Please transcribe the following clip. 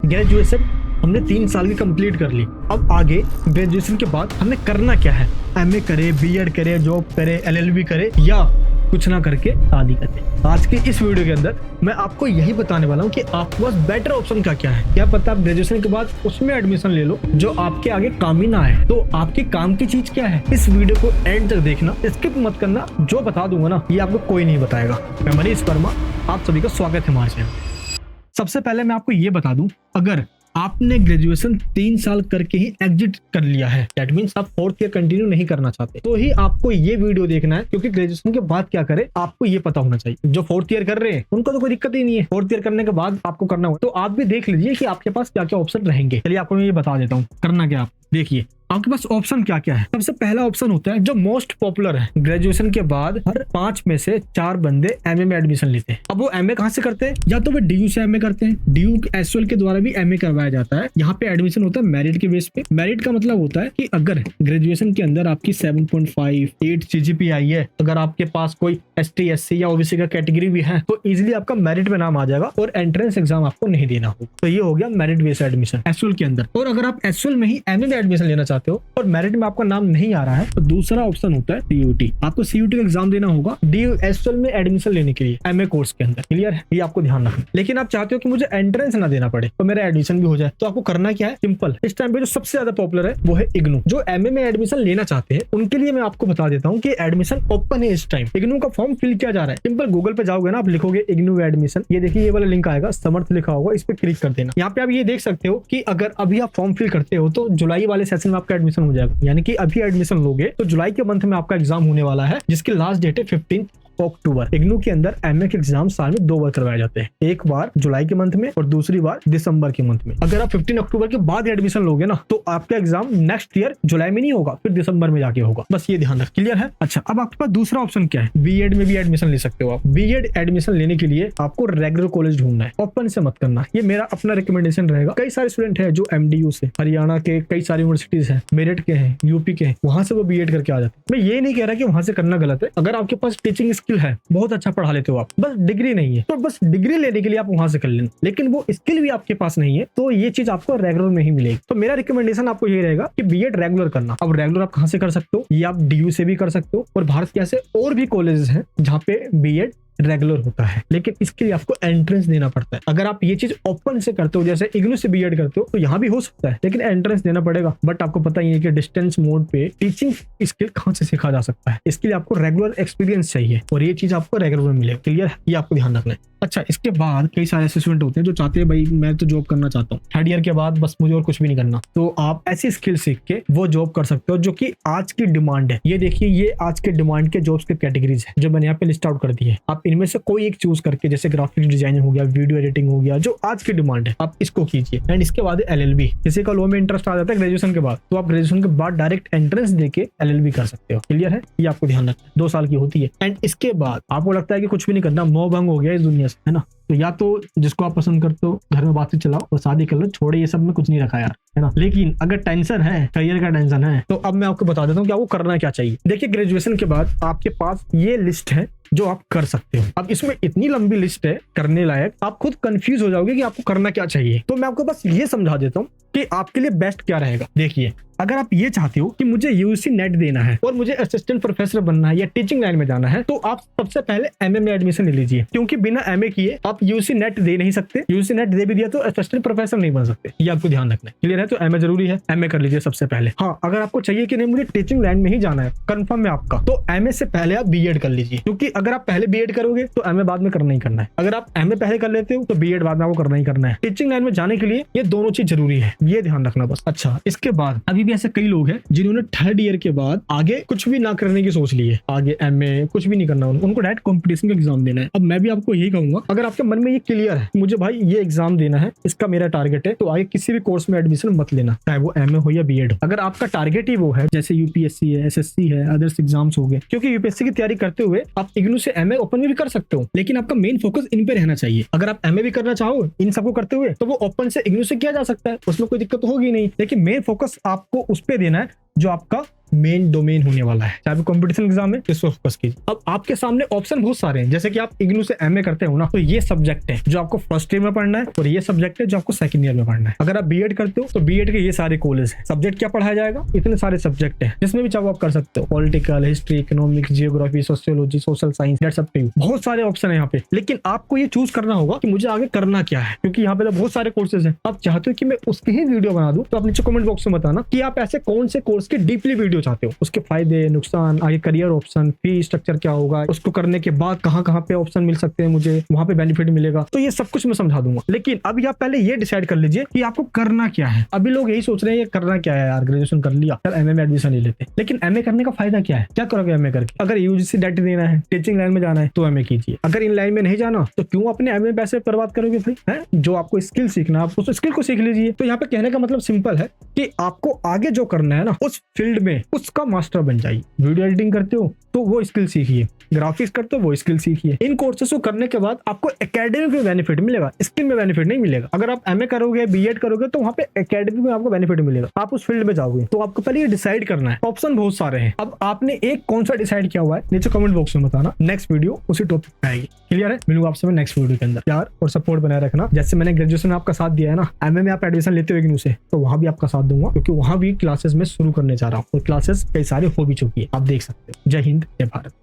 Graduation हमने 3 साल की कंप्लीट कर ली। अब आगे ग्रेजुएशन के बाद हमें करना क्या है? एमए करे, बीएड करे, जॉब करे, एलएलबी करे या कुछ ना करके शादी करे। आज के इस वीडियो के अंदर मैं आपको यही बताने वाला हूँ कि आपके पास बेटर ऑप्शन का क्या है। क्या पता आप ग्रेजुएशन के बाद उसमें एडमिशन ले लो जो आपके आगे काम ही ना आए। तो आपके काम की चीज क्या है, इस वीडियो को एंड तक देखना, स्किप मत करना। जो बता दूंगा ना ये आपको कोई नहीं बताएगा। मैं मनीष वर्मा, आप सभी का स्वागत है हमारे चैनल। सबसे पहले मैं आपको ये बता दूं, अगर आपने ग्रेजुएशन 3 साल करके ही एग्जिट कर लिया है, दैट मींस आप 4th ईयर कंटिन्यू नहीं करना चाहते, तो ही आपको ये वीडियो देखना है। क्योंकि ग्रेजुएशन के बाद क्या करे आपको ये पता होना चाहिए। जो 4th ईयर कर रहे हैं उनको तो कोई दिक्कत ही नहीं है, 4th ईयर करने के बाद आपको करना होगा। तो आप भी देख लीजिए कि आपके पास क्या क्या ऑप्शन रहेंगे। चलिए आपको मैं ये बता देता हूँ करना क्या। आप देखिए आपके पास ऑप्शन क्या क्या है। सबसे पहला ऑप्शन होता है जो मोस्ट पॉपुलर है, ग्रेजुएशन के बाद हर 5 में से 4 बंदे एमए में एडमिशन लेते हैं। अब वो एमए कहाँ से करते हैं? या तो वे डीयू से एमए करते हैं, डीयू एसएल के द्वारा भी एमए करवाया जाता है। यहाँ पे एडमिशन होता है मेरिट के बेस पे। मेरिट का मतलब होता है कि अगर ग्रेजुएशन के अंदर आपकी 7.5 8 सीजीपीए आई है, अगर आपके पास कोई एसटी एससी या ओबीसी का कैटेगरी भी है तो इजिली आपका मेरिट में नाम आ जाएगा और एंट्रेंस एग्जाम आपको नहीं देना होगा। तो ये हो गया मेरिट बेस्ड एडमिशन एसएल के अंदर। और अगर आप एसएल में ही एमए में एडमिशन लेना चाहते हो और मेरिट में आपका नाम नहीं आ रहा है तो दूसरा ऑप्शन होता है सीयूटी। आपको सीयूटी का एग्जाम देना होगा डीयू एसएल में एडमिशन लेने के लिए एमए कोर्स के अंदर। क्लियर है? ये आपको ध्यान रखना। लेकिन आप चाहते हो कि मुझे एंट्रेंस ना देना पड़े तो मेरा एडमिशन भी हो जाए, तो आपको करना क्या है? सिंपल। इस टाइम पे जो सबसे ज्यादा पॉपुलर है वो है इग्नू। जो एमए में एडमिशन लेना चाहते हैं उनके लिए मैं आपको बता देता हूँ कि एडमिशन ओपन है इस टाइम। इग्नू का फॉर्म फिल किया जा रहा है। सिंपल गूगल पे जाओगे ना, आप लिखोगे इग्नू एडमिशन, ये देखिए ये वाला लिंक आएगा, समर्थ लिखा होगा, इस पे क्लिक कर देना। यहाँ पे आप ये देख सकते हो कि अगर अभी आप फॉर्म फिल करते हो तो जुलाई वाले सेशन में आपका एडमिशन हो जाएगा। यानी कि अभी एडमिशन लोगे तो जुलाई के मंथ में आपका एग्जाम होने वाला है, जिसकी लास्ट डेट है 15 अक्टूबर। इग्नू के अंदर एमए के एग्जाम साल में 2 बार करवाए जाते हैं, एक बार जुलाई के मंथ में और दूसरी बार दिसंबर के मंथ में। अगर आप 15 अक्टूबर के बाद एडमिशन लोगे ना तो आपका एग्जाम नेक्स्ट ईयर जुलाई में नहीं होगा, फिर दिसंबर में जाके होगा। बस ये ध्यान रख। क्लियर है? अच्छा, अब आपके पास दूसरा ऑप्शन क्या है? बीएड में भी एडमिशन ले सकते हो आप। बीएड एडमिशन लेने के लिए आपको रेगुलर कॉलेज ढूंढना है, ओपन से मत करना। ये मेरा अपना रिकमेंडेशन रहेगा। कई सारे स्टूडेंट है जो एमडीयू से, हरियाणा के कई सारी यूनिवर्सिटीज है, मेरठ के हैं, यूपी के हैं, वहां से वो बीएड करके आ जाते हैं। मैं ये नहीं कह रहा कि वहां से करना गलत है। अगर आपके पास टीचिंग स्किल है, बहुत अच्छा पढ़ा लेते हो आप, बस डिग्री नहीं है तो बस डिग्री लेने के लिए आप वहां से कर लेना। लेकिन वो स्किल भी आपके पास नहीं है तो ये चीज आपको रेगुलर में ही मिलेगी। तो मेरा रिकमेंडेशन आपको ये रहेगा कि बीएड रेगुलर करना। अब रेगुलर आप कहां से कर सकते हो? ये आप डीयू से भी कर सकते हो और भारत के ऐसे और भी कॉलेजेस हैं जहां पे बीएड रेगुलर होता है, लेकिन इसके लिए आपको एंट्रेंस देना पड़ता है। अगर आप ये चीज ओपन से करते हो, जैसे इग्नू से बीएड करते हो, तो यहाँ भी हो सकता है, लेकिन एंट्रेंस देना पड़ेगा। बट आपको पता ही है कि डिस्टेंस मोड पे टीचिंग स्किल कहाँ से सीखा जा सकता है। इसके लिए आपको रेगुलर एक्सपीरियंस चाहिए और ये चीज आपको रेगुलर में मिलेगा। क्लियर है? ये आपको ध्यान रखना है। अच्छा, इसके बाद कई सारे ऐसे स्टूडेंट होते हैं जो चाहते हैं भाई मैं तो जॉब करना चाहता हूँ, 3rd ईयर के बाद बस मुझे और कुछ भी नहीं करना। तो आप ऐसी स्किल सीख के वो जॉब कर सकते हो जो कि आज की डिमांड है। ये देखिए, ये आज के डिमांड के जॉब्स के कैटेगरीज है जो मैंने यहाँ पे लिस्ट आउट कर दी है। आप इनमें से कोई एक चूज करके, जैसे ग्राफिक डिजाइनिंग हो गया, वीडियो एडिटिंग हो गया, जो आज की डिमांड है आप इसको कीजिए। एंड इसके बाद एलएलबी। किसी का लॉ में इंटरेस्ट आ जाता है ग्रेजुएशन के बाद, तो आप ग्रेजुएशन के बाद डायरेक्ट एंट्रेंस देके एलएलबी कर सकते हो। क्लियर है? ये आपको ध्यान रखना है। 2 साल की होती है। एंड इसके बाद आपको लगता है कि कुछ भी नहीं करना, मोह भंग हो गया इस दुनिया से, है ना, तो या तो जिसको आप पसंद करते हो घर में बातचीत चलाओ और शादी कर लो, छोड़े ये सब में कुछ नहीं रखा यार, है ना। लेकिन अगर टेंशन है, करियर का टेंशन है, तो अब मैं आपको बता देता हूँ कि आपको करना क्या चाहिए। देखिए, ग्रेजुएशन के बाद आपके पास ये लिस्ट है जो आप कर सकते हो। अब इसमें इतनी लंबी लिस्ट है करने लायक, आप खुद कंफ्यूज हो जाओगे कि आपको करना क्या चाहिए। तो मैं आपको बस ये समझा देता हूँ कि आपके लिए बेस्ट क्या रहेगा। देखिए, अगर आप ये चाहते हो कि मुझे यूजीसी नेट देना है और मुझे असिस्टेंट प्रोफेसर बनना है या टीचिंग लाइन में जाना है, तो आप सबसे पहले एमए में एडमिशन ले लीजिए। क्योंकि बिना एमए किए आप यूजीसी नेट दे नहीं सकते। यूजीसी नेट दे भी दिया तो असिस्टेंट प्रोफेसर नहीं बन सकते। ये आपको ध्यान रखना है। क्लियर है? तो एमए जरूरी है, एमए कर लीजिए सबसे पहले। हाँ, अगर आपको चाहिए कि नहीं मुझे टीचिंग लाइन में ही जाना है, कंफर्म है आपका, तो एमए से पहले आप बीएड कर लीजिए। क्योंकि अगर आप पहले बीएड करोगे तो एमए बाद में करना ही करना है। अगर आप एमए पहले कर लेते हो तो बीएड बाद में आपको करना ही करना है। टीचिंग लाइन में जाने के लिए ये दोनों चीज जरूरी है, ये ध्यान रखना बस। अच्छा, इसके बाद अभी भी ऐसे कई लोग हैं जिन्होंने 3rd ईयर के बाद आगे कुछ भी ना करने की सोच ली है, आगे एमए कुछ भी नहीं करना, उनको डायरेक्ट कंपटीशन का एग्जाम देना है। अब मैं भी आपको यही कहूंगा, अगर आपके मन में ये क्लियर है मुझे भाई ये एग्जाम देना है, इसका मेरा टारगेट है, तो आगे किसी भी कोर्स में एडमिशन मत लेना, चाहे वो एमए हो या बीएड हो। अगर आपका टारगेट ही वो है, जैसे यूपीएससी है, एसएससी है, अदर्स एग्जाम्स हो गए, क्योंकि यूपीएससी की तैयारी करते हुए आप इग्नू से एमए ओपन में भी कर सकते हो, लेकिन आपका मेन फोकस इन पे रहना चाहिए। अगर आप एमए भी करना चाहो इन सबको करते हुए तो वो ओपन से इग्नू से किया जा सकता है, उसमें कोई दिक्कत होगी नहीं। लेकिन मेन फोकस आपको उस पे देना है जो आपका मेन डोमेन होने वाला है। चाहे कंपटीशन एग्जाम है, इस पर फोकस कीजिए। अब आपके सामने ऑप्शन बहुत सारे हैं, जैसे कि आप इग्नू से एमए करते हो ना, तो ये सब्जेक्ट है जो आपको फर्स्ट ईयर में पढ़ना है और ये सब्जेक्ट है जो आपको सेकंड ईयर में पढ़ना है। अगर आप बीएड करते हो तो बीएड के ये सारे कॉलेज हैं। सब्जेक्ट क्या पढ़ाया जाएगा, इतने सारे सब्जेक्ट हैं, जिसमें भी चाहो आप कर सकते हो। Political, history, economics, geography, sociology, social science, that's up to you. बहुत सारे ऑप्शन है यहाँ पे, लेकिन आपको ये चूज करना होगा कि मुझे आगे करना क्या है, क्योंकि यहाँ पे तो बहुत सारे कोर्सेज हैं। आप चाहते हो कि मैं उसकी ही वीडियो बना दूं, तो आप नीचे कमेंट बॉक्स में बताना कि आप ऐसे कौन से कोर्स की डीपली वीडियो चाहते हो, उसके फायदे, नुकसान, आगे करियर ऑप्शन, फी स्ट्रक्चर क्या होगा, उसको करने के बाद कहाँ कहाँ पे ऑप्शन मिल सकते हैं, मुझे वहां पे बेनिफिट मिलेगा, तो ये सब कुछ मैं समझा दूंगा। लेकिन अभी आप पहले ये डिसाइड कर लीजिए कि आपको करना क्या है। अभी लोग यही सोच रहे हैं ये करना क्या है यार, ग्रेजुएशन कर लिया, चल एमए में एडमिशन ले लेते। लेकिन एमए करने का फायदा क्या है, क्या करोगे एमए करके? अगर यूजीसी नेट देना है, टीचिंग लाइन में जाना है, तो एमए कीजिए। अगर इन लाइन में नहीं जाना तो क्यों अपने एमए पैसे बर्बाद करोगे भाई? है जो आपको स्किल सीखना, आप उस स्किल को सीख लीजिए। तो यहाँ पे कहने का मतलब सिंपल है कि आपको आगे जो करना है ना, उस फील्ड में उसका मास्टर बन जाइए। वीडियो एडिटिंग करते हो तो वो स्किल सीखिए, ग्राफिक्स करते हो वो स्किल सीखिए। इन कोर्सेस को करने के बाद आपको एकेडमिक में बेनिफिट मिलेगा, स्किल में बेनिफिट नहीं मिलेगा। अगर आप एमए करोगे, बीएड करोगे, तो वहां पे एकेडमिक में आपको बेनिफिट मिलेगा, आप उस फील्ड में जाओगे। तो आपको पहले ये डिसाइड करना है। ऑप्शन बहुत सारे हैं, अब आपने एक कौन सा डिसाइड किया हुआ है नीचे कमेंट बॉक्स में बताना। नेक्स्ट वीडियो उसी टॉपिक पे आएगी। क्लियर है? मिलूंगा आपसे मैं नेक्स्ट वीडियो के अंदर। प्यार और सपोर्ट बनाए रखना। जैसे मैंने ग्रेजुएशन में आपका साथ दिया है ना, एमए में आप एडमिशन लेते हो इग्नू से, तो वहां भी आपका साथ दूंगा, क्योंकि वहां भी क्लासेस में शुरू करने जा रहा हूँ और क्लासेस कई सारे हो भी चुकी है, आप देख सकते हो। जय हिंद, जय भारत।